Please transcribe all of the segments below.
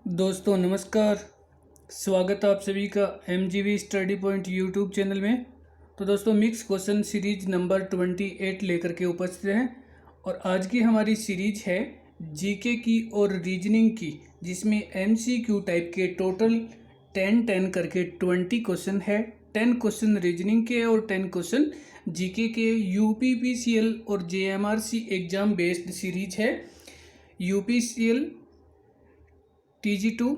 दोस्तों नमस्कार। स्वागत है आप सभी का MGV study point YouTube channel में। तो दोस्तों मिक्स क्वेश्चन सीरीज नंबर 28 लेकर के उपस्थित हैं और आज की हमारी सीरीज है जीके की और रीजनिंग की, जिसमें MCQ टाइप के टोटल 10 करके 20 क्वेश्चन है। 10 क्वेश्चन रीजनिंग के और 10 क्वेश्चन जीके के। UPPCL और JMRC एग्ज़ाम बेस्ड सीरीज है। UPCL TG2,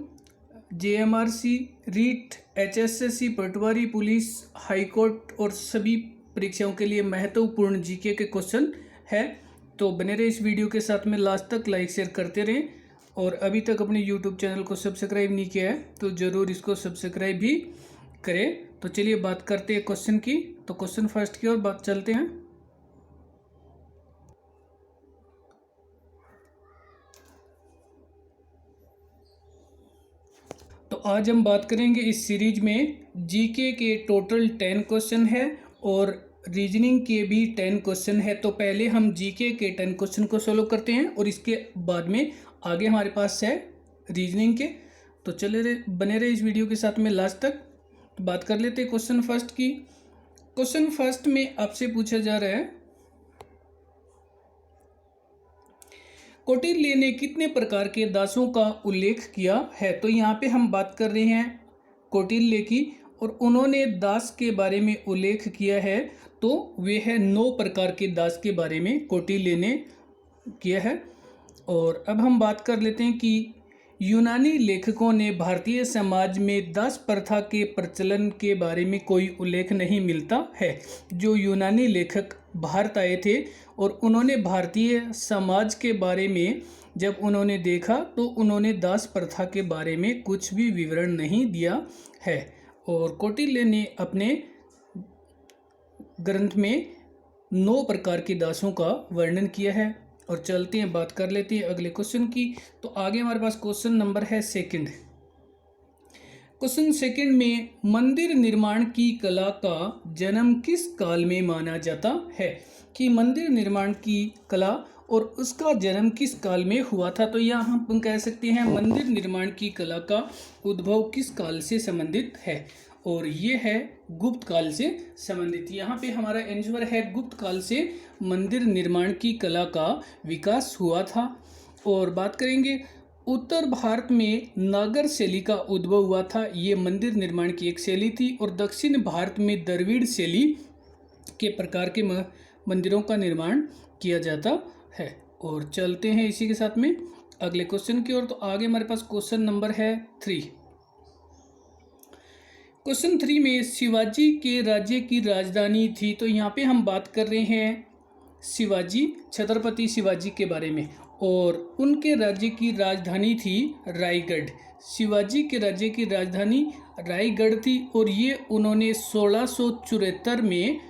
JMRC, REET, HSSC, Patwari, police, high court और सभी परीक्षाओं के लिए महत्वपूर्ण जीके के क्वेश्चन है। तो बने रहे इस वीडियो के साथ में लास्ट तक, लाइक शेयर करते रहें। और अभी तक अपने यूट्यूब चैनल को सब्सक्राइब नहीं किया है तो ज़रूर इसको सब्सक्राइब भी करें। तो चलिए बात करते हैं क्वेश्चन की। तो क्वेश्चन फर्स्ट की ओर बात चलते हैं। तो आज हम बात करेंगे इस सीरीज में जीके के टोटल 10 क्वेश्चन है और रीजनिंग के भी 10 क्वेश्चन है। तो पहले हम जीके के 10 क्वेश्चन को सोल्व करते हैं और इसके बाद में आगे हमारे पास है रीजनिंग के। तो बने रहे इस वीडियो के साथ में लास्ट तक। तो बात कर लेते हैं क्वेश्चन फर्स्ट की। क्वेश्चन फर्स्ट में आपसे पूछा जा रहा है, कौटिल्य ने कितने प्रकार के दासों का उल्लेख किया है। तो यहाँ पे हम बात कर रहे हैं कौटिल्य की और उन्होंने दास के बारे में उल्लेख किया है। तो वे है 9 प्रकार के दास के बारे में कौटिल्य ने किया है। और अब हम बात कर लेते हैं कि यूनानी लेखकों ने भारतीय समाज में दास प्रथा के प्रचलन के बारे में कोई उल्लेख नहीं मिलता है। जो यूनानी लेखक भारत आए थे और उन्होंने भारतीय समाज के बारे में जब उन्होंने देखा तो उन्होंने दास प्रथा के बारे में कुछ भी विवरण नहीं दिया है। और कौटिल्य ने अपने ग्रंथ में 9 प्रकार के दासों का वर्णन किया है। और चलते हैं, बात कर लेते हैं अगले क्वेश्चन की। तो आगे हमारे पास क्वेश्चन नंबर है सेकंड। क्वेश्चन सेकंड में मंदिर निर्माण की कला का जन्म किस काल में माना जाता है। कि मंदिर निर्माण की कला और उसका जन्म किस काल में हुआ था। तो यहाँ हम कह सकते हैं मंदिर निर्माण की कला का उद्भव किस काल से संबंधित है, और ये है गुप्त काल से संबंधित। यहाँ पे हमारा आंसर है गुप्त काल से मंदिर निर्माण की कला का विकास हुआ था। और बात करेंगे उत्तर भारत में नागर शैली का उद्भव हुआ था। ये मंदिर निर्माण की एक शैली थी। और दक्षिण भारत में द्रविड़ शैली के प्रकार के मंदिरों का निर्माण किया जाता है। और चलते हैं इसी के साथ में अगले क्वेश्चन की ओर। तो आगे हमारे पास क्वेश्चन नंबर है 3। क्वेश्चन 3 में शिवाजी के राज्य की राजधानी थी। तो यहाँ पे हम बात कर रहे हैं शिवाजी, छत्रपति शिवाजी के बारे में, और उनके राज्य की राजधानी थी रायगढ़। शिवाजी के राज्य की राजधानी रायगढ़ थी और ये उन्होंने 1674 में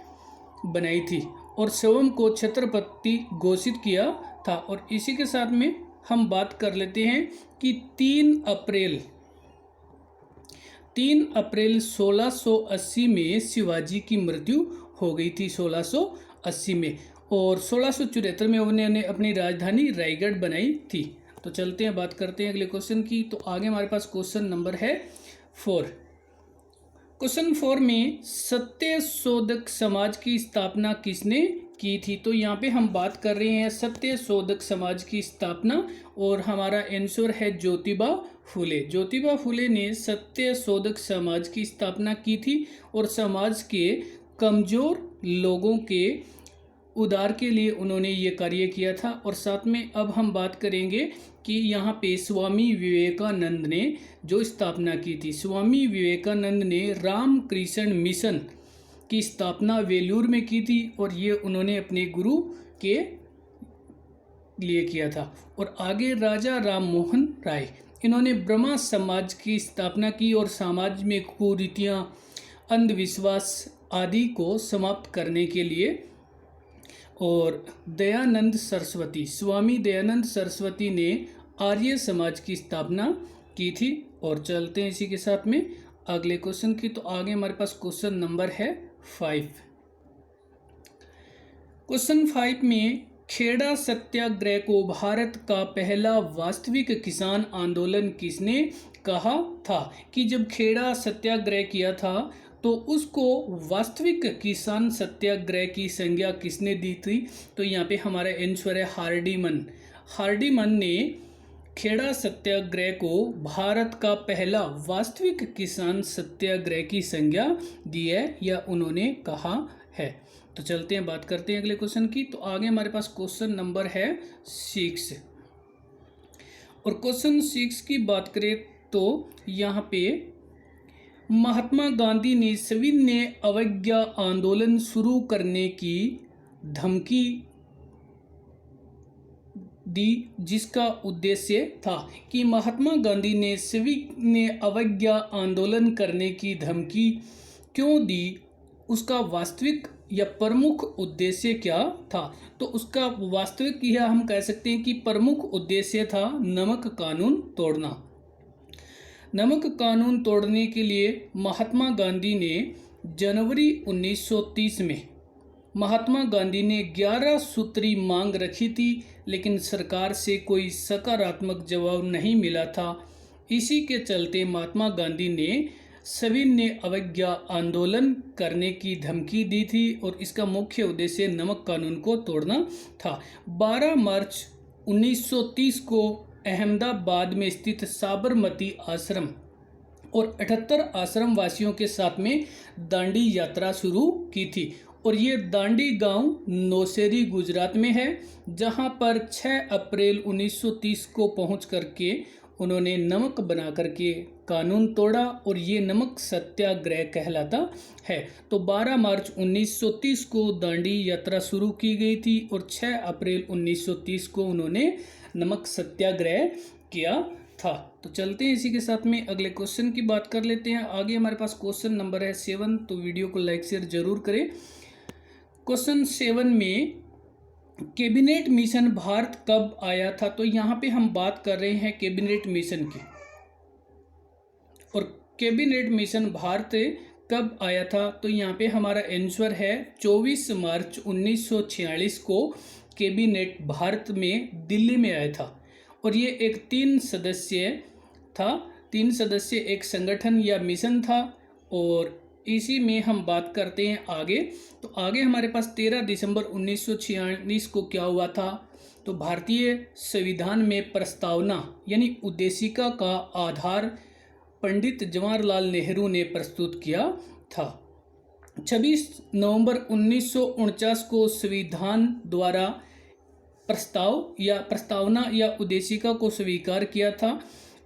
बनाई थी और स्वयं को छत्रपति घोषित किया था। और इसी के साथ में हम बात कर लेते हैं कि 3 अप्रैल 1680 में शिवाजी की मृत्यु हो गई थी, 1680 में। और 1674 में उन्होंने अपनी राजधानी रायगढ़ बनाई थी। तो चलते हैं, बात करते हैं अगले क्वेश्चन की। तो आगे हमारे पास क्वेश्चन नंबर है 4। क्वेश्चन 4 में सत्यशोधक समाज की स्थापना किसने की थी। तो यहाँ पे हम बात कर रहे हैं सत्यशोधक समाज की स्थापना, और हमारा आंसर है ज्योतिबा फुले। ज्योतिबा फुले ने सत्यशोधक समाज की स्थापना की थी और समाज के कमज़ोर लोगों के उद्धार के लिए उन्होंने ये कार्य किया था। और साथ में अब हम बात करेंगे कि यहाँ पे स्वामी विवेकानंद ने जो स्थापना की थी। स्वामी विवेकानंद ने रामकृष्ण मिशन की स्थापना वेलूर में की थी और ये उन्होंने अपने गुरु के लिए किया था। और आगे राजा राम मोहन राय, इन्होंने ब्रह्मा समाज की स्थापना की और समाज में कुरीतियाँ, अंधविश्वास आदि को समाप्त करने के लिए। और दयानंद सरस्वती, स्वामी दयानंद सरस्वती ने आर्य समाज की स्थापना की थी। और चलते हैं इसी के साथ में अगले क्वेश्चन की। तो आगे हमारे पास क्वेश्चन नंबर है 5। क्वेश्चन 5 में खेड़ा सत्याग्रह को भारत का पहला वास्तविक किसान आंदोलन किसने कहा था? कि जब खेड़ा सत्याग्रह किया था तो उसको वास्तविक किसान सत्याग्रह की संज्ञा किसने दी थी? तो यहाँ पे हमारा आंसर है हार्डीमन। हार्डीमन ने खेड़ा सत्याग्रह को भारत का पहला वास्तविक किसान सत्याग्रह की संज्ञा दी है या उन्होंने कहा है। तो चलते हैं, बात करते हैं अगले क्वेश्चन की। तो आगे हमारे पास क्वेश्चन नंबर है 6 और क्वेश्चन 6 की बात करें तो यहाँ पे महात्मा गांधी ने सविनय अवज्ञा आंदोलन शुरू करने की धमकी दी, जिसका उद्देश्य था कि महात्मा गांधी ने सविनय अवज्ञा आंदोलन करने की धमकी क्यों दी, उसका वास्तविक या प्रमुख उद्देश्य क्या था? तो उसका वास्तविक यह हम कह सकते हैं कि प्रमुख उद्देश्य था नमक कानून तोड़ना। नमक कानून तोड़ने के लिए महात्मा गांधी ने जनवरी 1930 में महात्मा गांधी ने 11 सूत्री मांग रखी थी, लेकिन सरकार से कोई सकारात्मक जवाब नहीं मिला था। इसी के चलते महात्मा गांधी ने सविनय अवज्ञा आंदोलन करने की धमकी दी थी और इसका मुख्य उद्देश्य नमक कानून को तोड़ना था। 12 मार्च 1930 को अहमदाबाद में स्थित साबरमती आश्रम और 78 आश्रम वासियों के साथ में दांडी यात्रा शुरू की थी और ये दांडी गांव नौशेरी गुजरात में है, जहां पर 6 अप्रैल 1930 को पहुंच करके उन्होंने नमक बना करके कानून तोड़ा और ये नमक सत्याग्रह कहलाता है। तो 12 मार्च 1930 को दांडी यात्रा शुरू की गई थी और 6 अप्रैल 1930 को उन्होंने नमक सत्याग्रह किया था। तो चलते हैं इसी के साथ में अगले क्वेश्चन की बात कर लेते हैं। आगे हमारे पास क्वेश्चन नंबर है 7, तो वीडियो को लाइक शेयर जरूर करें। क्वेश्चन 7 में कैबिनेट मिशन भारत कब आया था? तो यहाँ पे हम बात कर रहे हैं कैबिनेट मिशन की, और कैबिनेट मिशन भारत कब आया था? तो यहाँ पे हमारा आंसर है 24 मार्च 1946 को कैबिनेट भारत में दिल्ली में आया था और ये एक 3 सदस्य था। 3 सदस्य एक संगठन या मिशन था और इसी में हम बात करते हैं आगे। तो आगे हमारे पास 13 दिसंबर 1946 को क्या हुआ था? तो भारतीय संविधान में प्रस्तावना यानी उद्देशिका का आधार पंडित जवाहरलाल नेहरू ने प्रस्तुत किया था। 26 नवंबर 1949 को संविधान द्वारा प्रस्तावना या उद्देशिका को स्वीकार किया था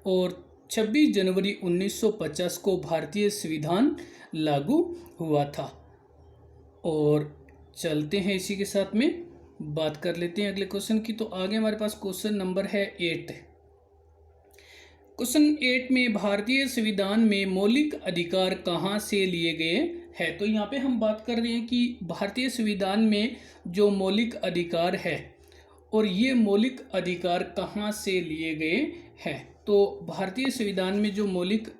और 26 जनवरी 1950 को भारतीय संविधान लागू हुआ था। और चलते हैं इसी के साथ में बात कर लेते हैं अगले क्वेश्चन की। तो आगे हमारे पास क्वेश्चन नंबर है 8। क्वेश्चन 8 में भारतीय संविधान में मौलिक अधिकार कहाँ से लिए गए हैं? तो यहाँ पे हम बात कर रहे हैं कि भारतीय संविधान में जो मौलिक अधिकार है और ये मौलिक अधिकार कहाँ से लिए गए हैं। तो भारतीय संविधान में जो मौलिक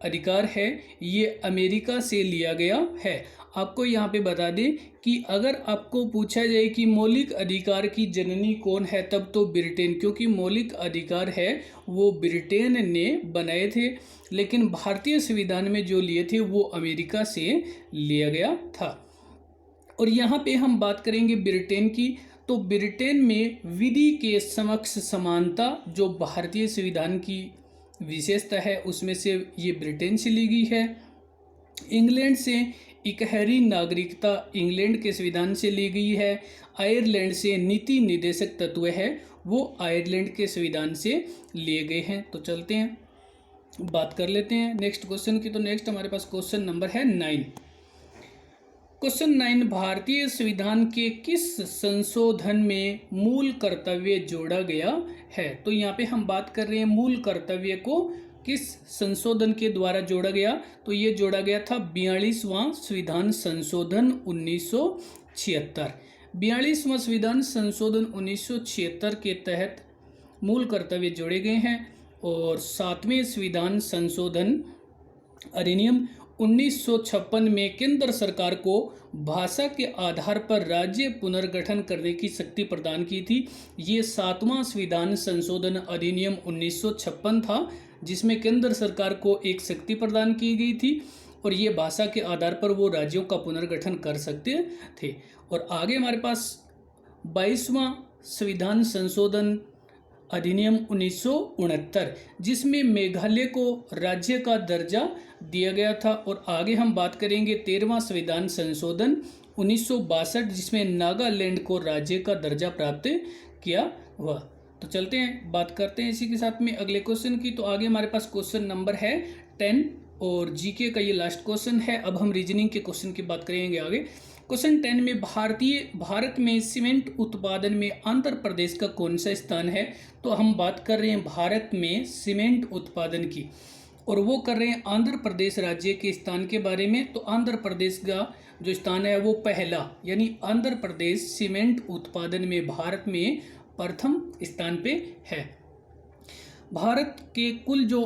अधिकार है ये अमेरिका से लिया गया है। आपको यहाँ पे बता दें कि अगर आपको पूछा जाए कि मौलिक अधिकार की जननी कौन है, तब तो ब्रिटेन, क्योंकि मौलिक अधिकार है वो ब्रिटेन ने बनाए थे, लेकिन भारतीय संविधान में जो लिए थे वो अमेरिका से लिया गया था। और यहाँ पे हम बात करेंगे ब्रिटेन की, तो ब्रिटेन में विधि के समक्ष समानता जो भारतीय संविधान की विशेषता है उसमें से ये ब्रिटेन से ली गई है। इंग्लैंड से इकहरी नागरिकता इंग्लैंड के संविधान से ली गई है। आयरलैंड से नीति निर्देशक तत्व है वो आयरलैंड के संविधान से लिए गए हैं। तो चलते हैं बात कर लेते हैं नेक्स्ट क्वेश्चन की। तो नेक्स्ट हमारे पास क्वेश्चन नंबर है 9। क्वेश्चन 9, भारतीय संविधान के किस संशोधन में मूल कर्तव्य जोड़ा गया है? तो यहाँ पे हम बात कर रहे हैं मूल कर्तव्य को किस संशोधन के द्वारा जोड़ा गया, तो ये जोड़ा गया था 42वां संविधान संशोधन 1976। 42वां संविधान संशोधन 1976 के तहत मूल कर्तव्य जोड़े गए हैं और 7वें संविधान संशोधन अधिनियम 1956 में केंद्र सरकार को भाषा के आधार पर राज्य पुनर्गठन करने की शक्ति प्रदान की थी। ये 7वां संविधान संशोधन अधिनियम 1956 था, जिसमें केंद्र सरकार को एक शक्ति प्रदान की गई थी और ये भाषा के आधार पर वो राज्यों का पुनर्गठन कर सकते थे। और आगे हमारे पास 22वां संविधान संशोधन अधिनियम 1969, जिसमें मेघालय को राज्य का दर्जा दिया गया था। और आगे हम बात करेंगे 13वां संविधान संशोधन 1962, जिसमें नागालैंड को राज्य का दर्जा प्राप्त किया हुआ। तो चलते हैं, बात करते हैं इसी के साथ में अगले क्वेश्चन की। तो आगे हमारे पास क्वेश्चन नंबर है 10 और जीके का ये लास्ट क्वेश्चन है। अब हम रीजनिंग के क्वेश्चन की बात करेंगे आगे। क्वेश्चन 10 में भारत में सीमेंट उत्पादन में आंध्र प्रदेश का कौन सा स्थान है? तो हम बात कर रहे हैं भारत में सीमेंट उत्पादन की, और वो कर रहे हैं आंध्र प्रदेश राज्य के स्थान के बारे में। तो आंध्र प्रदेश का जो स्थान है वो पहला, यानी आंध्र प्रदेश सीमेंट उत्पादन में भारत में प्रथम स्थान पे है। भारत के कुल जो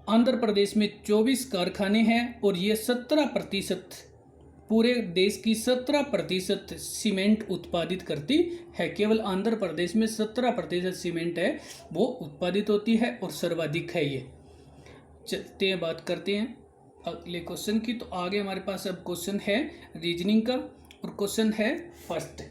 आंध्र प्रदेश में 24 कारखाने हैं और ये 17%, पूरे देश की 17% सीमेंट उत्पादित करती है। केवल आंध्र प्रदेश में 17% सीमेंट है वो उत्पादित होती है और सर्वाधिक है ये। चलते हैं, बात करते हैं अगले क्वेश्चन की। तो आगे हमारे पास अब क्वेश्चन है रीजनिंग का, और क्वेश्चन है फर्स्ट।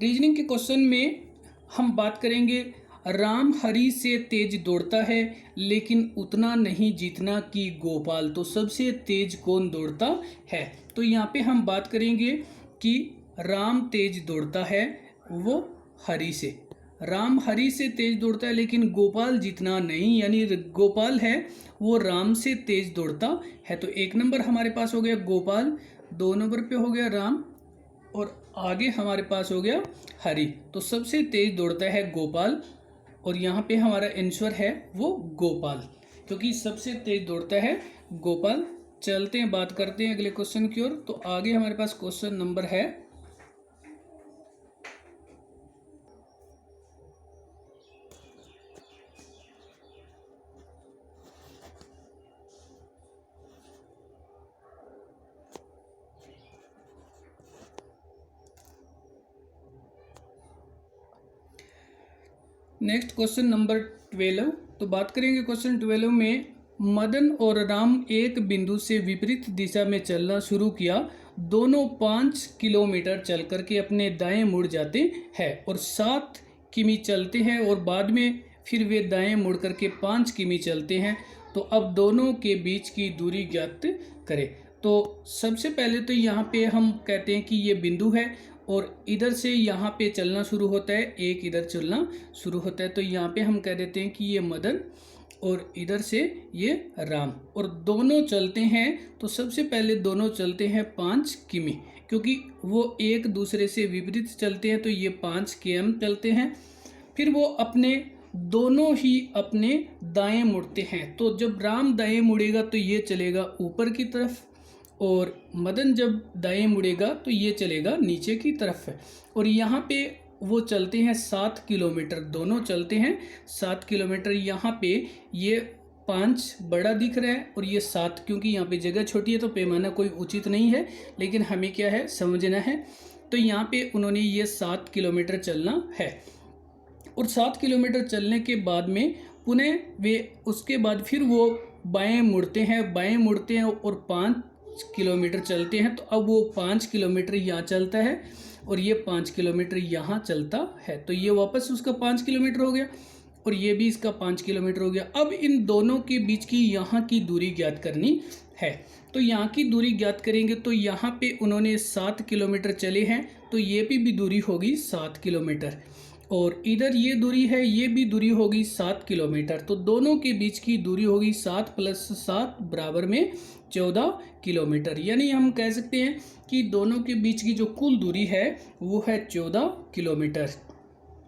रीजनिंग के क्वेश्चन में हम बात करेंगे, राम हरि से तेज दौड़ता है लेकिन उतना नहीं जीतना कि गोपाल। तो सबसे तेज कौन दौड़ता है? तो यहाँ पे हम बात करेंगे कि राम तेज दौड़ता है वो हरि से, राम हरि से तेज दौड़ता है लेकिन गोपाल जितना नहीं, यानी गोपाल है वो राम से तेज दौड़ता है। तो 1 नंबर हमारे पास हो गया गोपाल, 2 नंबर पे हो गया राम, और आगे हमारे पास हो गया हरि। तो सबसे तेज दौड़ता है गोपाल, और यहाँ पे हमारा आंसर है वो गोपाल, क्योंकि सबसे तेज दौड़ता है गोपाल। चलते हैं, बात करते हैं अगले क्वेश्चन की ओर। तो आगे हमारे पास क्वेश्चन नंबर है नेक्स्ट क्वेश्चन नंबर 12। तो बात करेंगे क्वेश्चन 12 में, मदन और राम एक बिंदु से विपरीत दिशा में चलना शुरू किया। दोनों 5 किलोमीटर चल करके अपने दाएं मुड़ जाते हैं और 7 किमी चलते हैं, और बाद में फिर वे दाएं मुड़ करके 5 किमी चलते हैं। तो अब दोनों के बीच की दूरी ज्ञात करें। तो सबसे पहले तो यहाँ पे हम कहते हैं कि ये बिंदु है और इधर से यहाँ पे चलना शुरू होता है, एक इधर चलना शुरू होता है। तो यहाँ पे हम कह देते हैं कि ये मदन और इधर से ये राम, और दोनों चलते हैं। तो सबसे पहले दोनों चलते हैं 5 किमी, क्योंकि वो एक दूसरे से विपरीत चलते हैं। तो ये 5 km चलते हैं। फिर वो अपने दोनों ही अपने दाएं मुड़ते हैं। तो जब राम दाएं मुड़ेगा तो ये चलेगा ऊपर की तरफ, और मदन जब दाएं मुड़ेगा तो ये चलेगा नीचे की तरफ है। और यहाँ पे वो चलते हैं 7 किलोमीटर, दोनों चलते हैं 7 किलोमीटर। यहाँ पे ये 5 बड़ा दिख रहा है और ये 7, क्योंकि यहाँ पे जगह छोटी है तो पैमाना कोई उचित नहीं है, लेकिन हमें क्या है समझना है। तो यहाँ पे उन्होंने ये 7 किलोमीटर चलना है, और 7 किलोमीटर चलने के बाद में पुनः वे उसके बाद फिर वो बाएं मुड़ते हैं और 5 किलोमीटर चलते हैं। तो अब वो 5 किलोमीटर यहाँ चलता है और ये 5 किलोमीटर यहाँ चलता है। तो ये वापस उसका 5 किलोमीटर हो गया और ये भी इसका 5 किलोमीटर हो गया। अब इन दोनों के बीच की यहाँ की दूरी ज्ञात करनी है। तो यहाँ की दूरी ज्ञात करेंगे। तो यहाँ पे उन्होंने 7 किलोमीटर चले हैं, तो ये भी दूरी होगी 7 किलोमीटर, और इधर ये दूरी है, ये भी दूरी होगी 7 किलोमीटर। तो दोनों के बीच की दूरी होगी 7 + 7 बराबर में 14 किलोमीटर। यानी हम कह सकते हैं कि दोनों के बीच की जो कुल दूरी है वो है 14 किलोमीटर,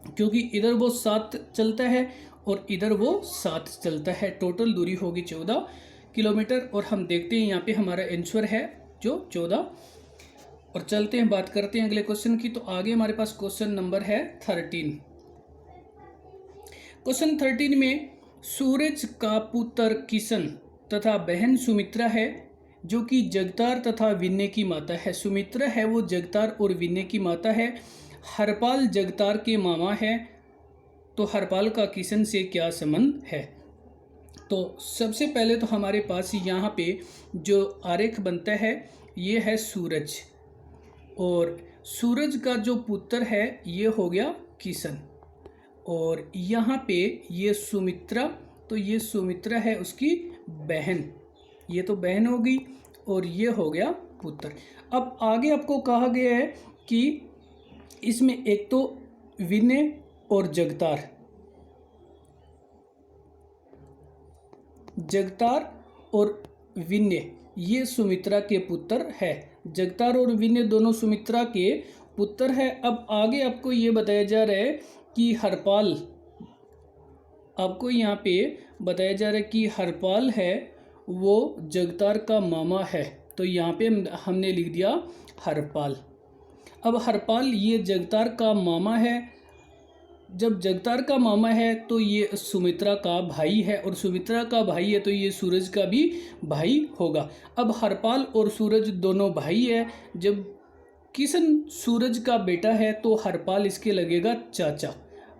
क्योंकि इधर वो 7 चलता है और इधर वो 7 चलता है। टोटल दूरी होगी 14 किलोमीटर, और हम देखते हैं यहाँ पे हमारा आंसर है जो 14। और चलते हैं, बात करते हैं अगले क्वेश्चन की। तो आगे हमारे पास क्वेश्चन नंबर है 13। क्वेश्चन 13 में, सूरज का पुत्र किशन तथा बहन सुमित्रा है जो कि जगतार तथा विन्य की माता है। सुमित्रा है वो जगतार और विन्य की माता है। हरपाल जगतार के मामा है। तो हरपाल का किशन से क्या संबंध है? तो सबसे पहले तो हमारे पास यहाँ पे जो आरेख बनता है ये है सूरज, और सूरज का जो पुत्र है ये हो गया किशन, और यहाँ पे ये सुमित्रा, तो ये सुमित्रा है उसकी बहन, ये तो बहन हो गई, और ये हो गया पुत्र। अब आगे आपको कहा गया है कि इसमें एक तो विनय और जगतार, जगतार और विनय ये सुमित्रा के पुत्र है। जगतार और विनय दोनों सुमित्रा के पुत्र है। अब आगे आपको ये बताया जा रहा है कि हरपाल, आपको यहाँ पे बताया जा रहा है कि हरपाल है वो जगतार का मामा है। तो यहाँ पे हमने लिख दिया हरपाल। अब हरपाल ये जगतार का मामा है। जब जगतार का मामा है तो ये सुमित्रा का भाई है, और सुमित्रा का भाई है तो ये सूरज का भी भाई होगा। अब हरपाल और सूरज दोनों भाई है। जब किशन सूरज का बेटा है तो हरपाल इसके लगेगा चाचा,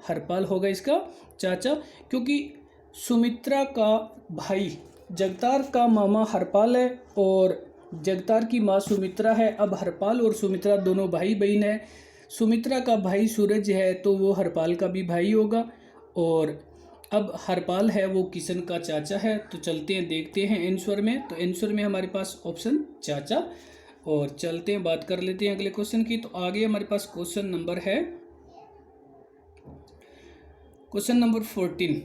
हरपाल होगा इसका चाचा, क्योंकि सुमित्रा का भाई जगतार का मामा हरपाल है और जगतार की माँ सुमित्रा है। अब हरपाल और सुमित्रा दोनों भाई बहन है। सुमित्रा का भाई सूरज है तो वो हरपाल का भी भाई होगा, और अब हरपाल है वो किशन का चाचा है। तो चलते हैं देखते हैं आंसर में। तो आंसर में हमारे पास ऑप्शन चाचा, और चलते हैं बात कर लेते हैं अगले क्वेश्चन की। तो आगे हमारे पास क्वेश्चन नंबर है क्वेश्चन नंबर 14।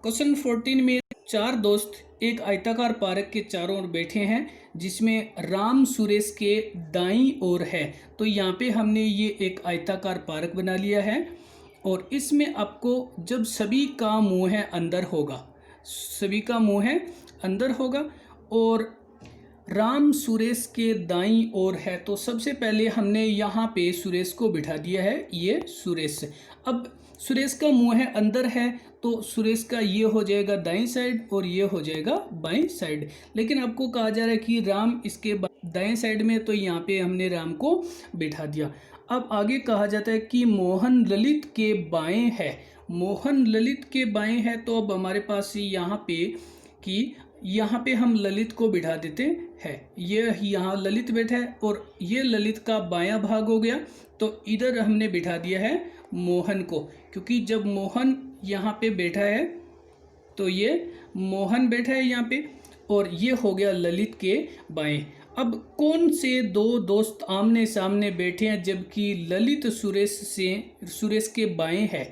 क्वेश्चन 14 में चार दोस्त एक आयताकार पार्क के चारों ओर बैठे हैं जिसमें राम सुरेश के दाईं ओर है। तो यहाँ पे हमने ये एक आयताकार पार्क बना लिया है, और इसमें आपको जब सभी का मुंह है अंदर होगा, सभी का मुंह है अंदर होगा, और राम सुरेश के दाईं ओर है। तो सबसे पहले हमने यहाँ पे सुरेश को बिठा दिया है, ये सुरेश। अब सुरेश का मुंह है अंदर है तो सुरेश का ये हो जाएगा दाईं साइड और ये हो जाएगा बाईं साइड। लेकिन आपको कहा जा रहा है कि राम इसके दाएं साइड में, तो यहाँ पे हमने राम को बिठा दिया। अब आगे कहा जाता है कि मोहन ललित के बाएं है, मोहन ललित के बाएं है। तो अब हमारे पास यहाँ पे कि यहाँ पे हम ललित को बिठा देते हैं। ये यहाँ ललित बैठा है और ये ललित का बायां भाग हो गया, तो इधर हमने बिठा दिया है मोहन को, क्योंकि जब मोहन यहाँ पे बैठा है तो ये मोहन बैठा है यहाँ पे, और ये हो गया ललित के बाएं। अब कौन से दो दोस्त आमने सामने बैठे हैं जबकि ललित सुरेश के बाएं है?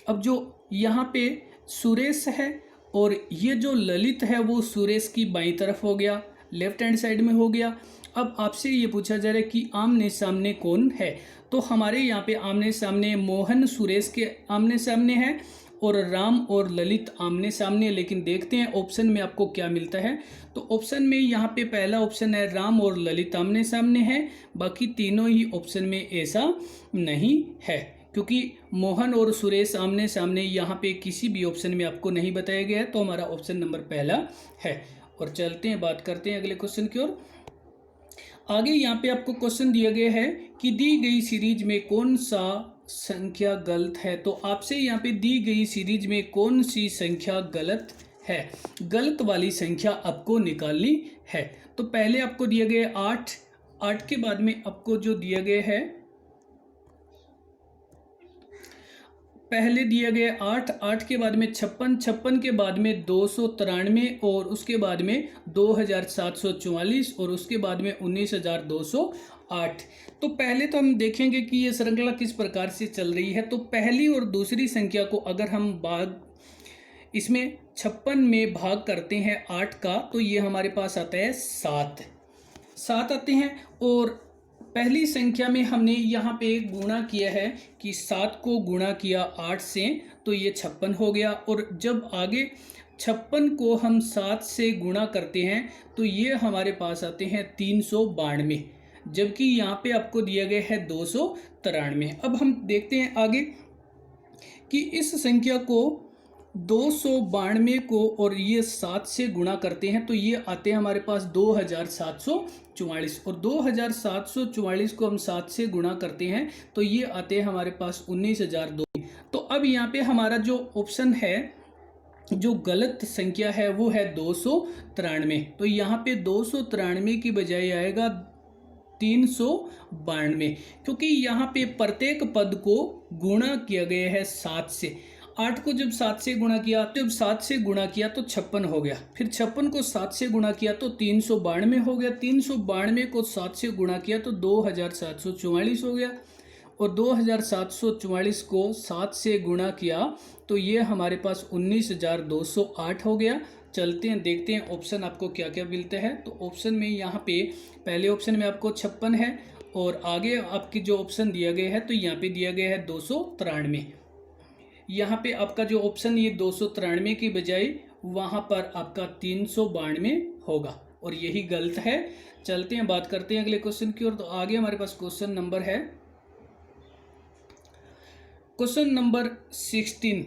अब जो यहाँ पे सुरेश है और ये जो ललित है वो सुरेश की बाईं तरफ हो गया, लेफ्ट हैंड साइड में हो गया। अब आपसे ये पूछा जा रहा है कि आमने सामने कौन है? तो हमारे यहाँ पे आमने सामने मोहन सुरेश के आमने सामने है और राम और ललित आमने सामने। लेकिन देखते हैं ऑप्शन में आपको क्या मिलता है। तो ऑप्शन में यहाँ पे पहला ऑप्शन है राम और ललित आमने सामने है, बाकी तीनों ही ऑप्शन में ऐसा नहीं है, क्योंकि मोहन और सुरेश आमने सामने यहाँ पे किसी भी ऑप्शन में आपको नहीं बताया गया है। तो हमारा ऑप्शन नंबर पहला है। और चलते हैं बात करते हैं अगले क्वेश्चन की ओर। आगे यहाँ पे आपको क्वेश्चन दिया गया है कि दी गई सीरीज में कौन सा संख्या गलत है। तो आपसे यहाँ पे दी गई सीरीज में कौन सी संख्या गलत है, गलत वाली संख्या आपको निकालनी है। तो पहले आपको दिया गया 8, 8 के बाद में आपको जो दिया गया है, पहले दिया गया 8, 8 के बाद में 56, 56 के बाद में 293 और उसके बाद में 2744 और उसके बाद में 19208। तो पहले तो हम देखेंगे कि ये श्रृंखला किस प्रकार से चल रही है। तो पहली और दूसरी संख्या को अगर हम इसमें 56 में भाग करते हैं 8 का, तो ये हमारे पास आता है 7 आते हैं। और पहली संख्या में हमने यहाँ पे गुणा किया है कि 7 को गुणा किया 8 से, तो ये 56 हो गया। और जब आगे 56 को हम 7 से गुणा करते हैं तो ये हमारे पास आते हैं 392, जबकि यहाँ पे आपको दिया गया है 293। अब हम देखते हैं आगे कि इस संख्या को 292 को और ये 7 से गुणा करते हैं तो ये आते हैं हमारे पास 2744, और 2744 को हम 7 से गुणा करते हैं तो ये आते हैं हमारे पास 19,002। तो अब यहाँ पे हमारा जो ऑप्शन है, जो गलत संख्या है वो है 293। तो यहाँ पे 293 की बजाय आएगा 392, क्योंकि यहाँ पे प्रत्येक पद को गुणा किया गया है 7 से। 8 को जब 7 से गुणा किया, तो जब 7 से गुणा किया तो 56 हो गया, फिर 56 को 7 से गुणा किया तो 392 हो गया, 392 को 7 से गुणा किया तो 2744 हो गया, और 2744 को 7 से गुणा किया तो ये हमारे पास 19,208 हो गया। चलते हैं देखते हैं ऑप्शन आपको क्या क्या मिलते हैं। तो ऑप्शन में यहाँ पे पहले ऑप्शन में आपको 56 है, और आगे आपकी जो ऑप्शन दिया गया है तो यहाँ पे दिया गया है 293। यहाँ पे आपका जो ऑप्शन ये 293 की बजाय वहाँ पर आपका 392 होगा, और यही गलत है। चलते हैं बात करते हैं अगले क्वेश्चन की ओर। तो आगे हमारे पास क्वेश्चन नंबर है, क्वेश्चन नंबर 16।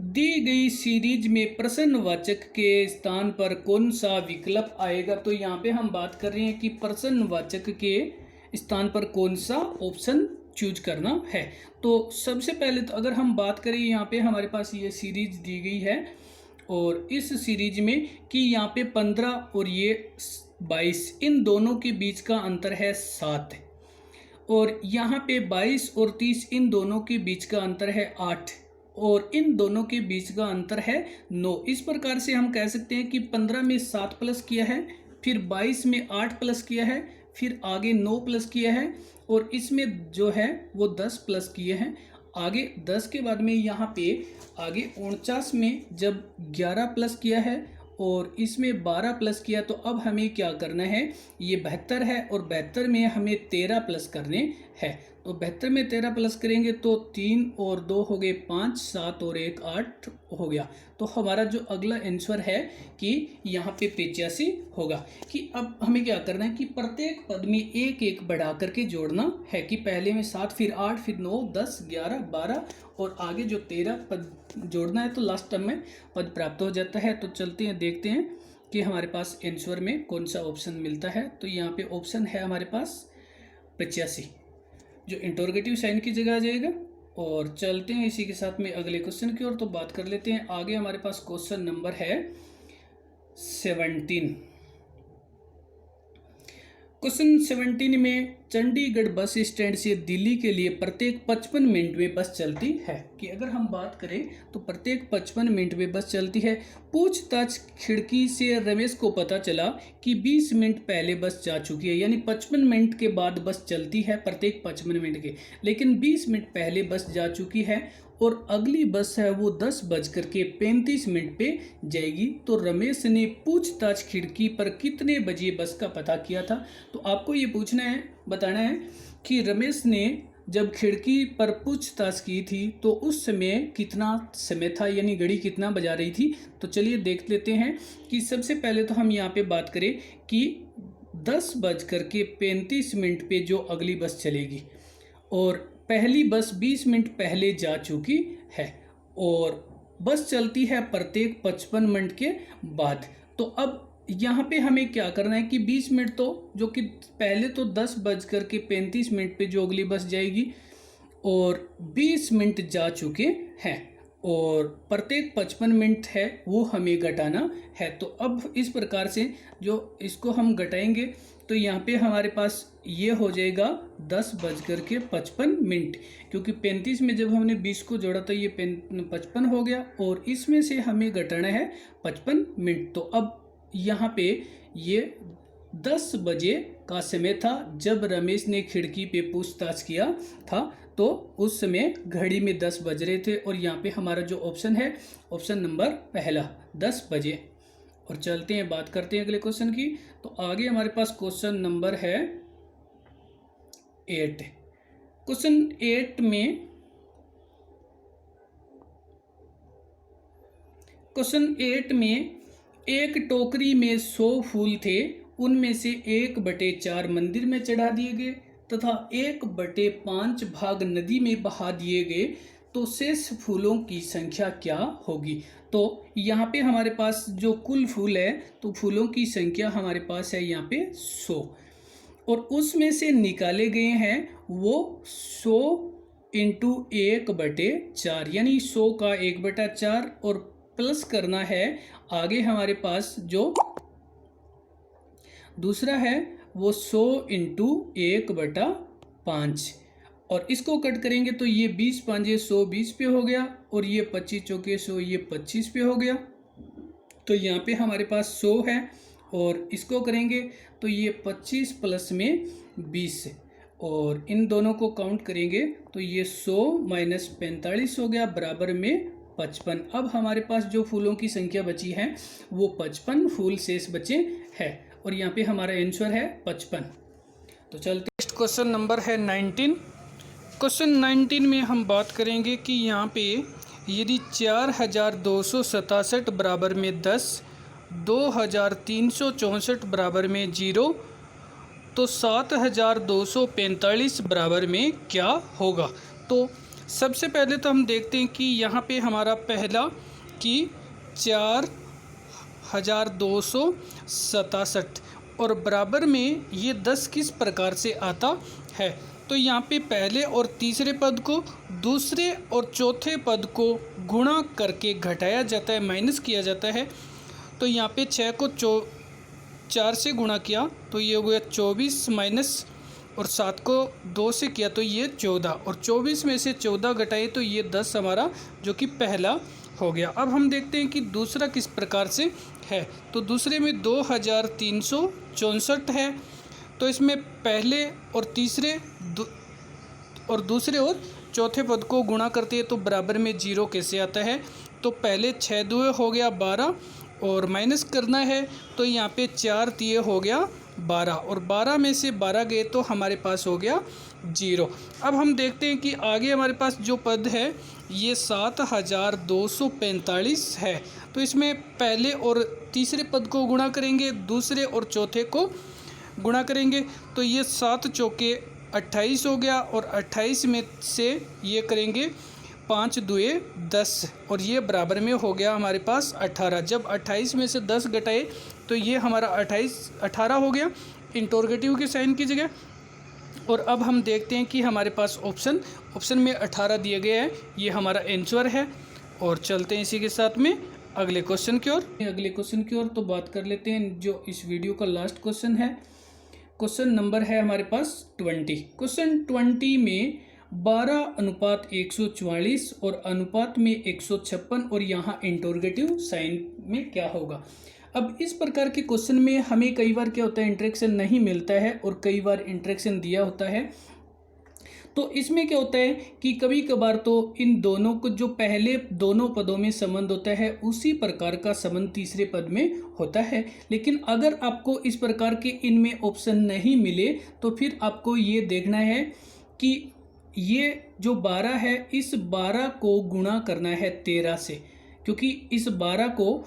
दी गई सीरीज में प्रश्नवाचक के स्थान पर कौन सा विकल्प आएगा। तो यहाँ पे हम बात कर रहे हैं कि प्रश्नवाचक के स्थान पर कौन सा ऑप्शन चूज करना है। तो सबसे पहले तो अगर हम बात करें, यहाँ पे हमारे पास ये सीरीज दी गई है, और इस सीरीज में कि यहाँ पे 15 और ये 22, इन दोनों के बीच का अंतर है 7, और यहाँ पे 22 और 30 इन दोनों के बीच का अंतर है 8, और इन दोनों के बीच का अंतर है 9। इस प्रकार से हम कह सकते हैं कि 15 में 7 प्लस किया है, फिर 22 में 8 प्लस किया है, फिर आगे 9 प्लस किया है, और इसमें जो है वो 10 प्लस किए हैं। आगे 10 के बाद में यहाँ पे आगे 49 में जब 11 प्लस किया है, और इसमें 12 प्लस किया, तो अब हमें क्या करना है, ये 72 है, और 72 में हमें 13 प्लस करने हैं। तो 72 में 13 प्लस करेंगे तो 3 और 2 हो गए 5, 7 और 1 8 हो गया। तो हमारा जो अगला आंसर है कि यहाँ पे 85 होगा। कि अब हमें क्या करना है कि प्रत्येक पद में एक एक बढ़ा करके जोड़ना है, कि पहले में 7, फिर 8, फिर 9, 10, 11, 12 और आगे जो 13 पद जोड़ना है, तो लास्ट टर्म में पद प्राप्त हो जाता है। तो चलते हैं देखते हैं कि हमारे पास आंसर में कौन सा ऑप्शन मिलता है। तो यहाँ पे ऑप्शन है हमारे पास 85, जो इंटरोगेटिव साइन की जगह आ जाएगा। और चलते हैं इसी के साथ में अगले क्वेश्चन की ओर। तो बात कर लेते हैं आगे, हमारे पास क्वेश्चन नंबर है 17। क्वेश्चन 17 में चंडीगढ़ बस स्टैंड से दिल्ली के लिए प्रत्येक 55 मिनट में बस चलती है। कि अगर हम बात करें तो प्रत्येक 55 मिनट में बस चलती है। पूछताछ खिड़की से रमेश को पता चला कि 20 मिनट पहले बस जा चुकी है, यानी 55 मिनट के बाद बस चलती है प्रत्येक 55 मिनट के, लेकिन 20 मिनट पहले बस जा चुकी है, और अगली बस है वो 10:35 पे जाएगी। तो रमेश ने पूछताछ खिड़की पर कितने बजे बस का पता किया था। तो आपको ये पूछना है, बताना है कि रमेश ने जब खिड़की पर पूछताछ की थी तो उस समय कितना समय था, यानी घड़ी कितना बजा रही थी। तो चलिए देख लेते हैं कि सबसे पहले तो हम यहाँ पे बात करें कि 10:35 पे जो अगली बस चलेगी, और पहली बस 20 मिनट पहले जा चुकी है, और बस चलती है प्रत्येक 55 मिनट के बाद। तो अब यहाँ पे हमें क्या करना है कि 20 मिनट तो जो कि पहले तो 10:35 पे जो अगली बस जाएगी, और 20 मिनट जा चुके हैं, और प्रत्येक 55 मिनट है वो हमें घटाना है। तो अब इस प्रकार से जो इसको हम घटाएंगे तो यहाँ पे हमारे पास ये हो जाएगा 10:55, क्योंकि 35 में जब हमने 20 को जोड़ा तो ये 55 हो गया, और इसमें से हमें घटाना है 55 मिनट। तो अब यहाँ पे ये 10 बजे का समय था जब रमेश ने खिड़की पे पूछताछ किया था, तो उस समय घड़ी में 10 बज रहे थे, और यहाँ पे हमारा जो ऑप्शन है, ऑप्शन नंबर पहला 10 बजे। और चलते हैं बात करते हैं अगले क्वेश्चन की। तो आगे हमारे पास क्वेश्चन नंबर है 8। क्वेश्चन 8 में एक टोकरी में 100 फूल थे, उनमें से 1/4 मंदिर में चढ़ा दिए गए तथा 1/5 भाग नदी में बहा दिए गए, तो शेष फूलों की संख्या क्या होगी। तो यहाँ पे हमारे पास जो कुल फूल है, तो फूलों की संख्या हमारे पास है यहाँ पे 100, और उसमें से निकाले गए हैं वो 100 इंटू 1/4, यानी 100 का 1/4, और प्लस करना है आगे हमारे पास जो दूसरा है वो 100 इंटू 1/5, और इसको कट करेंगे तो ये 20 5 100 20 पे हो गया, और ये 25 चौके 100 ये 25 पे हो गया। तो यहाँ पे हमारे पास 100 है, और इसको करेंगे तो ये 25 प्लस में 20, और इन दोनों को काउंट करेंगे तो ये 100 माइनस 45 हो गया, बराबर में 55। अब हमारे पास जो फूलों की संख्या बची है वो 55 फूल शेष बचे हैं, और यहाँ पे हमारा आंसर है 55। तो चलते नेक्स्ट क्वेश्चन नंबर है 19। क्वेश्चन 19 में हम बात करेंगे कि यहाँ पे यदि 4267 बराबर में 10, 2364 बराबर में 0, तो 7245 बराबर में क्या होगा। तो सबसे पहले तो हम देखते हैं कि यहाँ पे हमारा पहला कि 4267 और बराबर में ये 10 किस प्रकार से आता है। तो यहाँ पे पहले और तीसरे पद को दूसरे और चौथे पद को गुणा करके घटाया जाता है, माइनस किया जाता है। तो यहाँ पे 6 को 4 से गुणा किया तो ये हो गया 24, माइनस, और 7 को 2 से किया तो ये 14, और 24 में से 14 घटाए तो ये 10 हमारा जो कि पहला हो गया। अब हम देखते हैं कि दूसरा किस प्रकार से है। तो दूसरे में 2364 है, तो इसमें पहले और तीसरे और दूसरे और चौथे पद को गुणा करते हैं तो बराबर में 0 कैसे आता है। तो पहले 6 दुए हो गया 12, और माइनस करना है तो यहाँ पे 4 तिये हो गया 12, और 12 में से 12 गए तो हमारे पास हो गया 0। अब हम देखते हैं कि आगे हमारे पास जो पद है ये 7245 है। तो इसमें पहले और तीसरे पद को गुणा करेंगे, दूसरे और चौथे को गुणा करेंगे तो ये 7 चौके 28 हो गया, और 28 में से ये करेंगे 5 दुए 10, और ये बराबर में हो गया हमारे पास 18। जब 28 में से 10 घटाए तो ये हमारा 18 हो गया इंटरोगेटिव के साइन की जगह। और अब हम देखते हैं कि हमारे पास ऑप्शन में 18 दिए गए हैं, ये हमारा आंसर है। और चलते हैं इसी के साथ में अगले क्वेश्चन की ओर। तो बात कर लेते हैं जो इस वीडियो का लास्ट क्वेश्चन है। क्वेश्चन नंबर है हमारे पास 20। क्वेश्चन 20 में 12:144 और अनुपात में 156, और यहाँ इंटरोगेटिव साइन में क्या होगा। अब इस प्रकार के क्वेश्चन में हमें कई बार क्या होता है, इंटरेक्शन नहीं मिलता है, और कई बार इंटरेक्शन दिया होता है। तो इसमें क्या होता है कि कभी कभार तो इन दोनों को जो पहले दोनों पदों में संबंध होता है उसी प्रकार का संबंध तीसरे पद में होता है। लेकिन अगर आपको इस प्रकार के इनमें ऑप्शन नहीं मिले तो फिर आपको ये देखना है कि ये जो 12 है, इस 12 को गुणा करना है 13 से, क्योंकि इस 12 को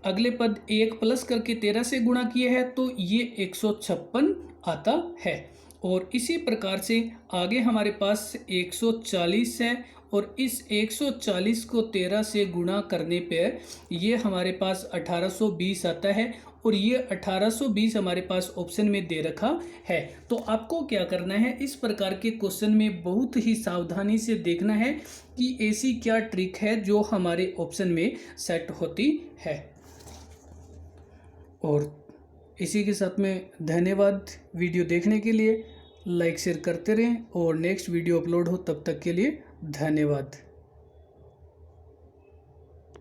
अगले पद 1 प्लस करके 13 से गुणा किया है तो ये 156 आता है। और इसी प्रकार से आगे हमारे पास 140 है, और इस 140 को 13 से गुणा करने पर ये हमारे पास 1820 आता है, और ये 1820 हमारे पास ऑप्शन में दे रखा है। तो आपको क्या करना है, इस प्रकार के क्वेश्चन में बहुत ही सावधानी से देखना है कि ऐसी क्या ट्रिक है जो हमारे ऑप्शन में सेट होती है। और इसी के साथ में धन्यवाद वीडियो देखने के लिए। लाइक शेयर करते रहें, और नेक्स्ट वीडियो अपलोड हो तब तक के लिए धन्यवाद।